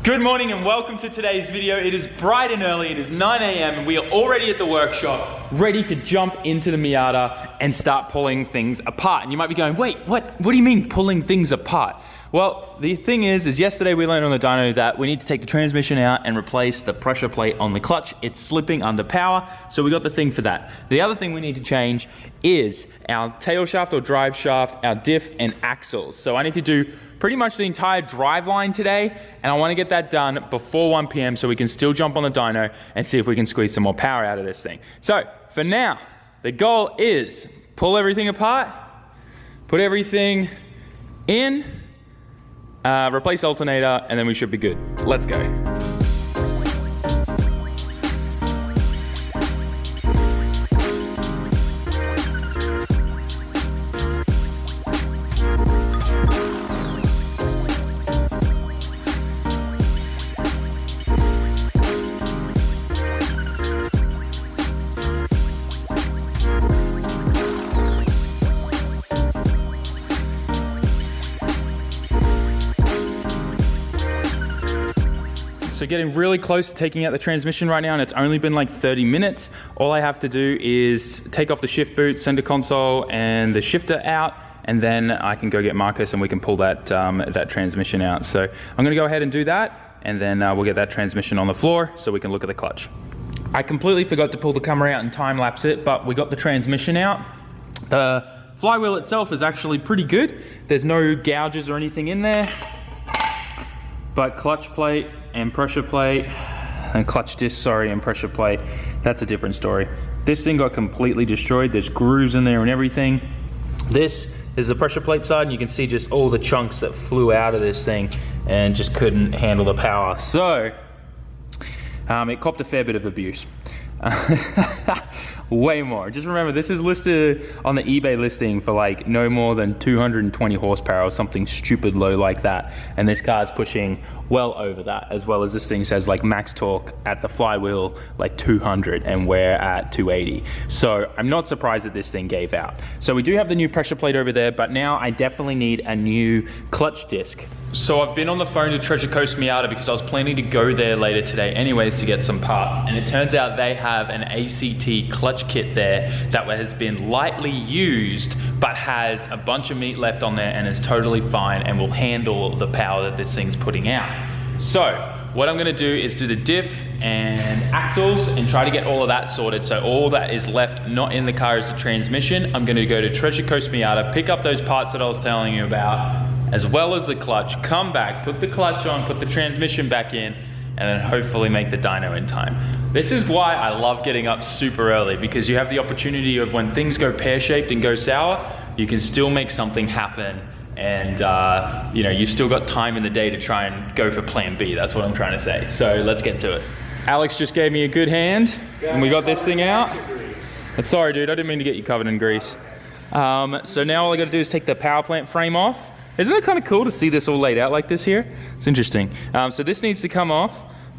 Good morning and welcome to today's video. It is bright and early, it is 9 a.m. and we are already at the workshop, ready to jump into the Miata and start pulling things apart. And you might be going, wait, what do you mean pulling things apart? Well, the thing is yesterday we learned on the dyno that we need to take the transmission out and replace the pressure plate on the clutch. It's slipping under power, so we got the thing for that. The other thing we need to change is our tail shaft or drive shaft, our diff and axles. So I need to do pretty much the entire drive line today, and I want to get that done before 1 p.m. so we can still jump on the dyno and see if we can squeeze some more power out of this thing. So for now, the goal is pull everything apart, put everything in, replace alternator, and then we should be good. Let's go. So getting really close to taking out the transmission right now, and it's only been like 30 minutes. All I have to do is take off the shift boot, center console, and the shifter out, and then I can go get Marcus and we can pull that, that transmission out. So I'm gonna go ahead and do that, and then we'll get that transmission on the floor so we can look at the clutch. I completely forgot to pull the camera out and time lapse it, but we got the transmission out. The flywheel itself is actually pretty good. There's no gouges or anything in there, but clutch plate and pressure plate, and clutch disc, sorry, and pressure plate, that's a different story. This thing got completely destroyed. There's grooves in there and everything. This is the pressure plate side, and you can see just all the chunks that flew out of this thing and just couldn't handle the power. So, it copped a fair bit of abuse. Way more. Just remember, this is listed on the eBay listing for like no more than 220 horsepower or something stupid low like that. And this car's pushing well over that, as well as this thing says like max torque at the flywheel like 200 and we're at 280. So I'm not surprised that this thing gave out. So we do have the new pressure plate over there, but now I definitely need a new clutch disc. So I've been on the phone to Treasure Coast Miata because I was planning to go there later today anyways to get some parts, and it turns out they have an ACT clutch kit there that has been lightly used but has a bunch of meat left on there and is totally fine and will handle the power that this thing's putting out. So what I'm gonna do is do the diff and axles and try to get all of that sorted, so all that is left not in the car is the transmission. I'm gonna go to Treasure Coast Miata, pick up those parts that I was telling you about, as well as the clutch, come back, put the clutch on, put the transmission back in, and then hopefully make the dyno in time. This is why I love getting up super early, because you have the opportunity of when things go pear-shaped and go sour, you can still make something happen, and you know, you've still got time in the day to try and go for plan B. That's what I'm trying to say. So let's get to it. Alex just gave me a good hand, and we got this thing out. And sorry dude, I didn't mean to get you covered in grease. So now all I gotta do is take the power plant frame off. Isn't it kind of cool to see this all laid out like this here? It's interesting. So this needs to come off,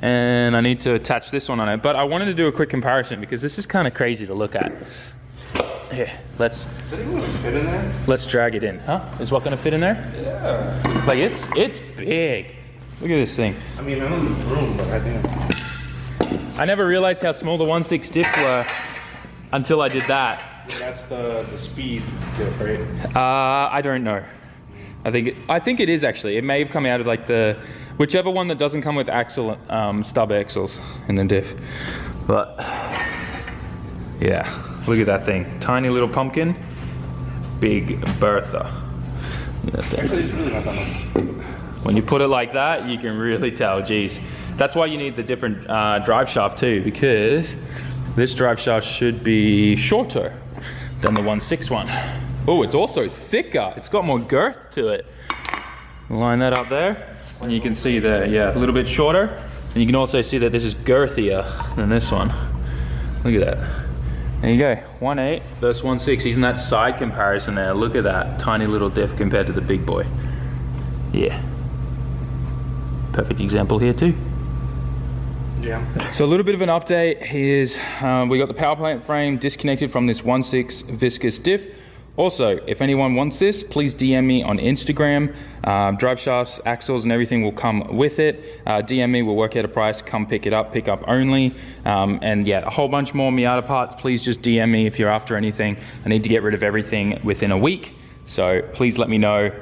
and I need to attach this one on it. But I wanted to do a quick comparison because this is kind of crazy to look at. Here, let's drag it in. Huh? Is what gonna fit in there? Yeah. Like it's big. Look at this thing. I mean, I'm in the room, but I think I never realized how small the 1.6 diff were until I did that. Yeah, that's the speed diff, right? I don't know. I think it is actually. It may have come out of like the whichever one that doesn't come with axle stub axles in the diff. But yeah, look at that thing. Tiny little pumpkin, big Bertha. Actually, it's really not that much. When you put it like that, you can really tell. Geez, that's why you need the different drive shaft too, because this drive shaft should be shorter than the 1.6 one. Oh, it's also thicker. It's got more girth to it. Line that up there, and you can see there, yeah, a little bit shorter. And you can also see that this is girthier than this one. Look at that. There you go, 1.8 versus 1.6. Isn't that side comparison there? Look at that tiny little diff compared to the big boy. Yeah. Perfect example here too. Yeah. So a little bit of an update is we got the power plant frame disconnected from this 1.6 viscous diff. Also, if anyone wants this, please DM me on Instagram. Drive shafts, axles, and everything will come with it. DM me, we'll work out a price, come pick it up, pick up only. And yeah, a whole bunch more Miata parts. Please just DM me if you're after anything. I need to get rid of everything within a week. So please let me know.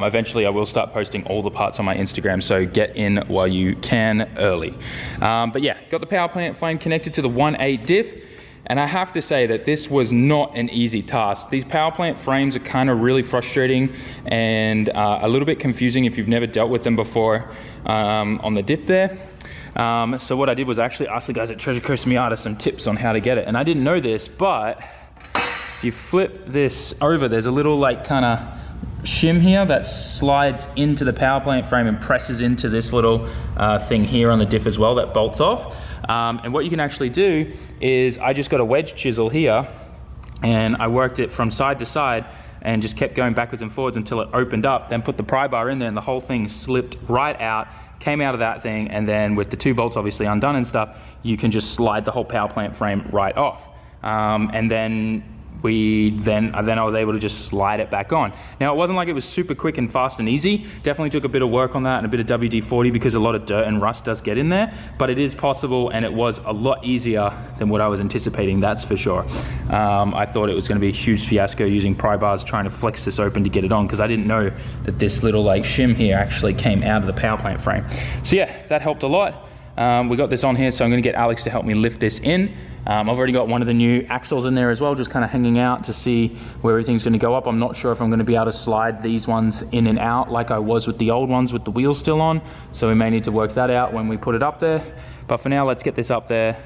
Eventually I will start posting all the parts on my Instagram, so get in while you can early. But yeah, got the power plant frame connected to the 1.8 diff. And I have to say that this was not an easy task. These power plant frames are kind of really frustrating and a little bit confusing if you've never dealt with them before on the dip there. So what I did was actually ask the guys at Treasure Coast Miata some tips on how to get it. And I didn't know this, but if you flip this over, there's a little like kind of shim here that slides into the power plant frame and presses into this little thing here on the diff as well that bolts off. And what you can actually do is I just got a wedge chisel here and I worked it from side to side and just kept going backwards and forwards until it opened up, then put the pry bar in there and the whole thing slipped right out, came out of that thing, and then with the 2 bolts obviously undone and stuff, you can just slide the whole power plant frame right off. And then I was able to just slide it back on. Now, it wasn't like it was super quick and fast and easy. Definitely took a bit of work on that and a bit of WD-40 because a lot of dirt and rust does get in there, but it is possible and it was a lot easier than what I was anticipating, that's for sure. I thought it was going to be a huge fiasco using pry bars trying to flex this open to get it on because I didn't know that this little like shim here actually came out of the power plant frame. So yeah, that helped a lot. We got this on here, so I'm going to get Alex to help me lift this in. I've already got one of the new axles in there as well, just kind of hanging out to see where everything's going to go up. I'm not sure if I'm going to be able to slide these ones in and out like I was with the old ones with the wheels still on, so we may need to work that out when we put it up there. But for now, let's get this up there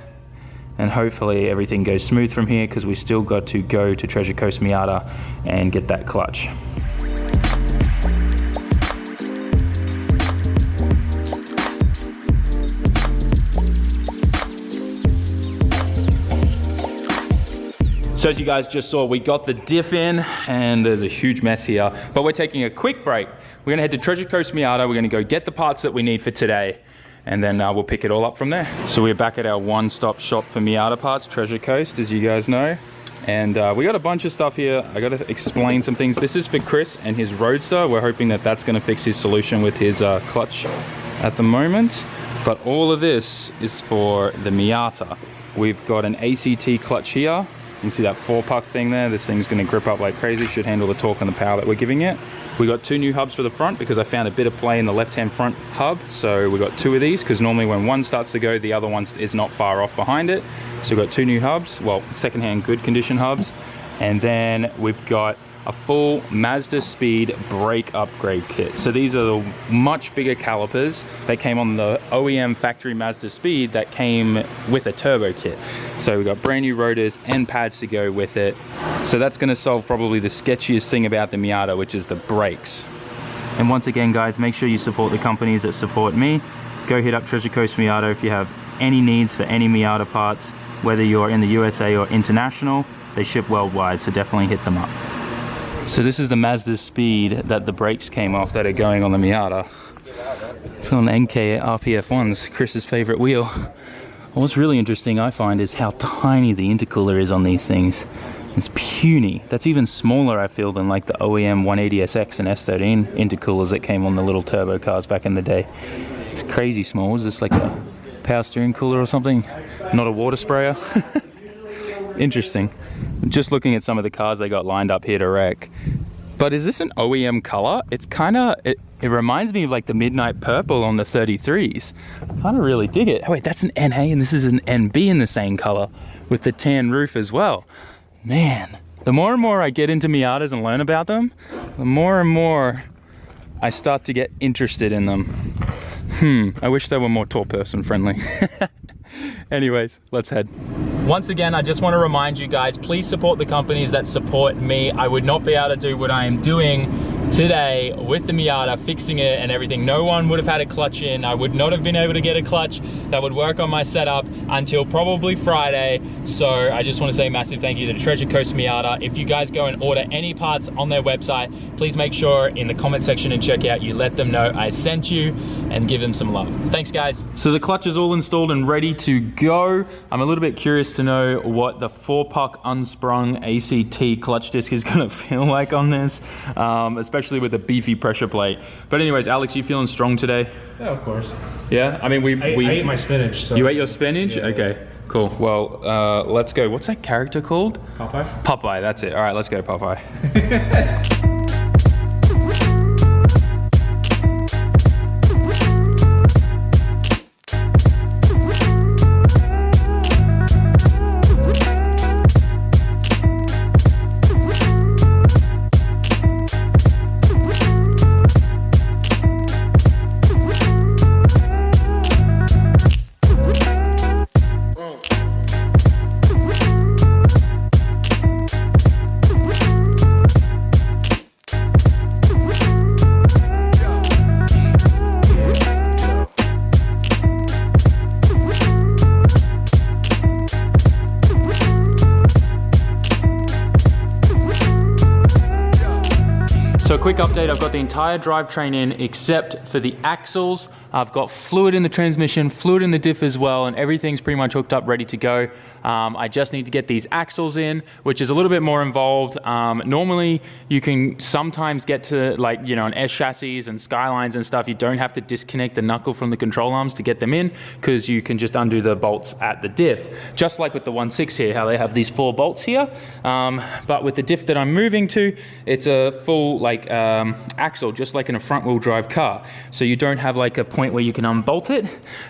and hopefully everything goes smooth from here because we still got to go to Treasure Coast Miata and get that clutch. So as you guys just saw, we got the diff in and there's a huge mess here, but we're taking a quick break. We're gonna head to Treasure Coast Miata. We're gonna go get the parts that we need for today, and then we'll pick it all up from there. So we're back at our one-stop shop for Miata parts, Treasure Coast, as you guys know. And we got a bunch of stuff here. I gotta explain some things. This is for Chris and his Roadster. We're hoping that that's gonna fix his solution with his clutch at the moment. But all of this is for the Miata. We've got an ACT clutch here. You can see that 4-puck thing there. This thing's gonna grip up like crazy, should handle the torque and the power that we're giving it. We got 2 new hubs for the front because I found a bit of play in the left-hand front hub. So we got 2 of these because normally when one starts to go, the other one is not far off behind it. So we've got 2 new hubs, well, secondhand good condition hubs. And then we've got a full Mazda Speed brake upgrade kit. So these are the much bigger calipers that came on the OEM factory Mazda Speed that came with a turbo kit. So we've got brand new rotors and pads to go with it. So that's gonna solve probably the sketchiest thing about the Miata, which is the brakes. And once again, guys, make sure you support the companies that support me. Go hit up Treasure Coast Miata if you have any needs for any Miata parts, whether you're in the USA or international. They ship worldwide, so definitely hit them up. So this is the Mazda Speed that the brakes came off that are going on the Miata. It's on NK RPF1's, Chris's favorite wheel. What's really interesting, I find, is how tiny the intercooler is on these things. It's puny. That's even smaller, I feel, than like the OEM 180SX and S13 intercoolers that came on the little turbo cars back in the day. It's crazy small. Is this like a power steering cooler or something? Not a water sprayer? Interesting. Just looking at some of the cars they got lined up here to wreck. But is this an OEM color? It's kind of, it reminds me of like the midnight purple on the 33s. I kind of really dig it. Oh wait, that's an NA and this is an NB in the same color with the tan roof as well. Man, the more and more I get into Miatas and learn about them, the more and more I start to get interested in them. I wish they were more tall person friendly. Anyways, let's head. Once again, I just want to remind you guys, please support the companies that support me. I would not be able to do what I am doing today with the Miata, fixing it and everything. No one would have had a clutch in. I would not have been able to get a clutch that would work on my setup until probably Friday. So I just want to say a massive thank you to Treasure Coast Miata. If you guys go and order any parts on their website, please make sure in the comment section and checkout you let them know I sent you and give them some love. Thanks guys. So the clutch is all installed and ready to go. I'm a little bit curious to know what the 4-puck unsprung ACT clutch disc is gonna feel like on this, especially with a beefy pressure plate. But anyways, Alex, you feeling strong today? Yeah, of course. Yeah, I mean I ate my spinach. So. You ate your spinach? Yeah, okay, cool. Well, let's go. What's that character called? Popeye? Popeye, that's it. All right, let's go, Popeye. So quick update, I've got the entire drivetrain in except for the axles. I've got fluid in the transmission, fluid in the diff as well, and everything's pretty much hooked up, ready to go. I just need to get these axles in, which is a little bit more involved. Normally, you can sometimes get to, like, you know, an S chassis and Skylines and stuff, you don't have to disconnect the knuckle from the control arms to get them in, because you can just undo the bolts at the diff. Just like with the 1.6 here, how they have these 4 bolts here. But with the diff that I'm moving to, it's a full, like, axle, just like in a front wheel drive car. So you don't have like a point where you can unbolt it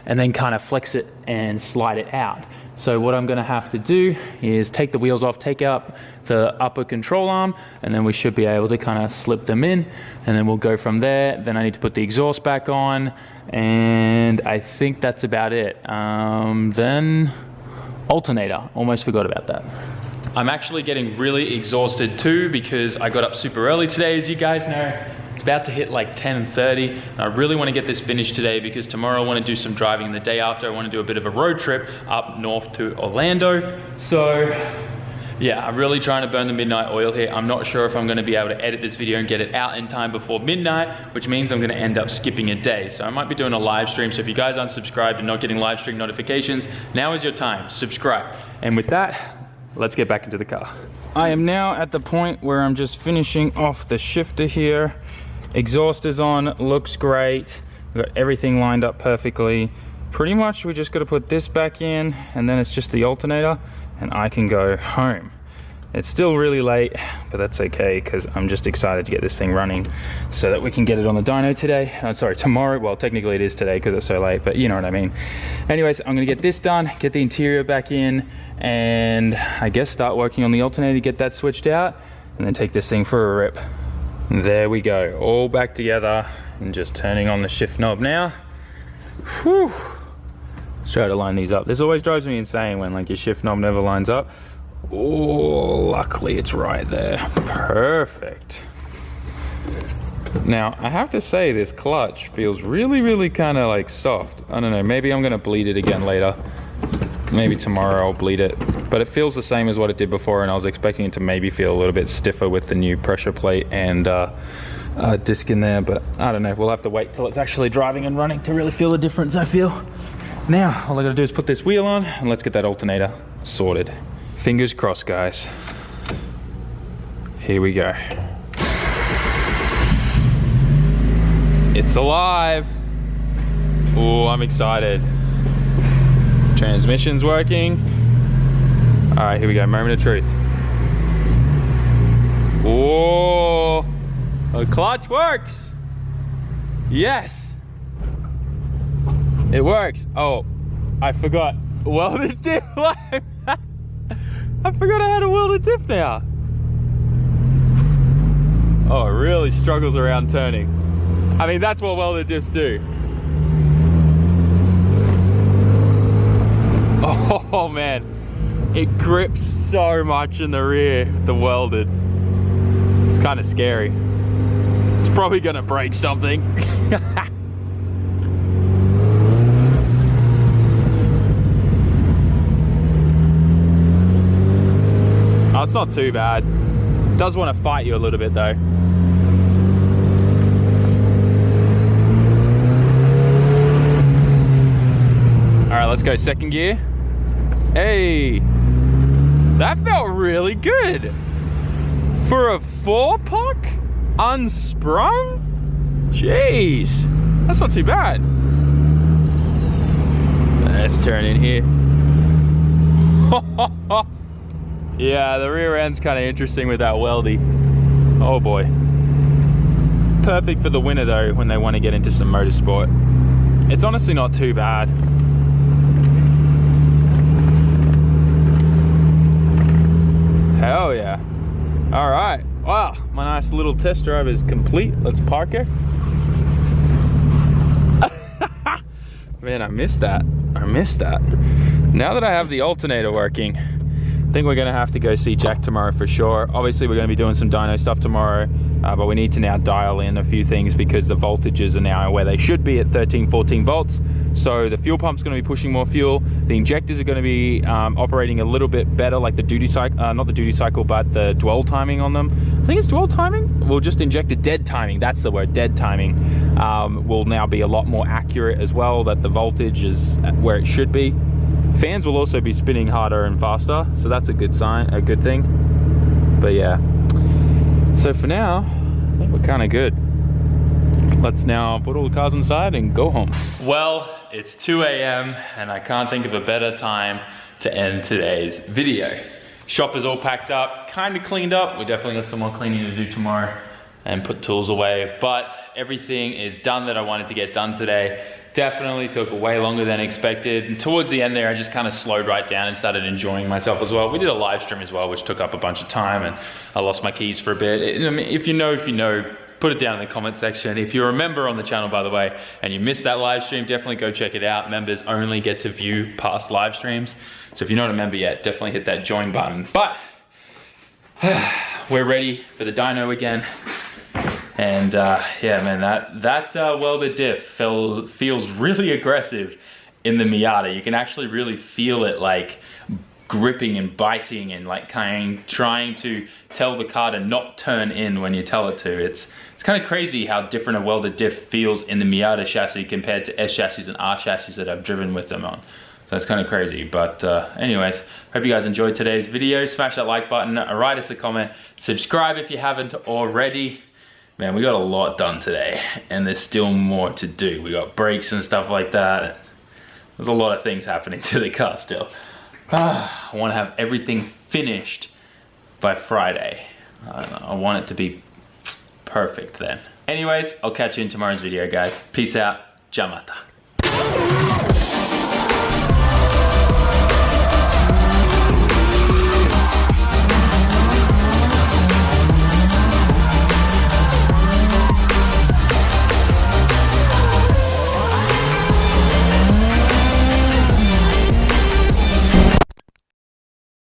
and then kind of flex it and slide it out. So what I'm gonna have to do is take the wheels off, take out the upper control arm, and then we should be able to kind of slip them in, and then we'll go from there. Then I need to put the exhaust back on, and I think that's about it. Then alternator, almost forgot about that. I'm actually getting really exhausted too because I got up super early today, as you guys know. It's about to hit like 10:30. I really want to get this finished today because tomorrow I want to do some driving, and the day after I want to do a bit of a road trip up north to Orlando. So yeah, I'm really trying to burn the midnight oil here. I'm not sure if I'm going to be able to edit this video and get it out in time before midnight, which means I'm going to end up skipping a day. So I might be doing a live stream. So if you guys aren't subscribed and not getting live stream notifications, now is your time. Subscribe. And with that, let's get back into the car. I am now at the point where I'm just finishing off the shifter here. Exhaust is on, looks great. We've got everything lined up perfectly. Pretty much we just got to put this back in, and then it's just the alternator, and I can go home. It's still really late, but that's okay because I'm just excited to get this thing running so that we can get it on the dyno today. Sorry, tomorrow. Well, technically it is today because it's so late, but you know what I mean. Anyways, I'm gonna get this done, get the interior back in, and I guess start working on the alternator, get that switched out, and then take this thing for a rip. There we go, all back together, and just turning on the shift knob now. Whew. Let's try to line these up. This always drives me insane when like your shift knob never lines up. Oh, luckily it's right there. Perfect. Now, I have to say this clutch feels really, really kind of like soft. I don't know, maybe I'm gonna bleed it again later. Maybe tomorrow I'll bleed it. But it feels the same as what it did before, and I was expecting it to maybe feel a little bit stiffer with the new pressure plate and disc in there, but I don't know. We'll have to wait till it's actually driving and running to really feel the difference, I feel. Now, all I gotta do is put this wheel on, and let's get that alternator sorted. Fingers crossed, guys. Here we go. It's alive. Oh, I'm excited. Transmission's working. All right, here we go, moment of truth. Oh, the clutch works. Yes, it works. Oh, I forgot. Welded diff. I forgot I had a welded diff now. Oh, it really struggles around turning. I mean, that's what welded diffs do. Oh man, it grips so much in the rear, the welded. It's kind of scary. It's probably gonna break something. That's not too bad. Does want to fight you a little bit though. All right, let's go second gear. Hey, that felt really good. For a 4-puck, unsprung? Jeez, that's not too bad. Let's turn in here. Yeah, the rear end's kind of interesting with that weldy. Oh boy. Perfect for the winter though, when they want to get into some motorsport. It's honestly not too bad. Hell yeah. All right, wow, my nice little test drive is complete. Let's park it. Man, I missed that. I missed that. Now that I have the alternator working, I think we're gonna have to go see Jack tomorrow for sure. Obviously, we're gonna be doing some dyno stuff tomorrow, but we need to now dial in a few things because the voltages are now where they should be at 13, 14 volts. So the fuel pump's gonna be pushing more fuel. The injectors are gonna be operating a little bit better, like the duty cycle, not the duty cycle, but the dwell timing on them. I think it's dwell timing. We'll just inject a dead timing. That's the word, dead timing. Will now be a lot more accurate as well, that the voltage is where it should be. Fans will also be spinning harder and faster, so that's a good sign, a good thing. But yeah, so for now, I think we're kind of good. Let's now put all the cars on the side and go home. Well, it's 2 a.m. and I can't think of a better time to end today's video. Shop is all packed up, kind of cleaned up. We definitely got some more cleaning to do tomorrow and put tools away, but everything is done that I wanted to get done today. Definitely took way longer than expected. And towards the end there, I just kind of slowed right down and started enjoying myself as well. We did a live stream as well, which took up a bunch of time, and I lost my keys for a bit. I mean, if you know, put it down in the comment section. If you're a member on the channel, by the way, and you missed that live stream, definitely go check it out. Members only get to view past live streams. So if you're not a member yet, definitely hit that join button. But we're ready for the dyno again. And yeah, man, that welded diff feels really aggressive in the Miata. You can actually really feel it like gripping and biting and like trying to tell the car to not turn in when you tell it to. It's kind of crazy how different a welded diff feels in the Miata chassis compared to S chassis and R chassis that I've driven with them on. So it's kind of crazy. But anyways, hope you guys enjoyed today's video. Smash that like button, write us a comment, subscribe if you haven't already. Man, we got a lot done today, and there's still more to do. We got brakes and stuff like that. There's a lot of things happening to the car still. I want to have everything finished by Friday. I don't know, I want it to be perfect then. Anyways, I'll catch you in tomorrow's video, guys. Peace out. Jamata.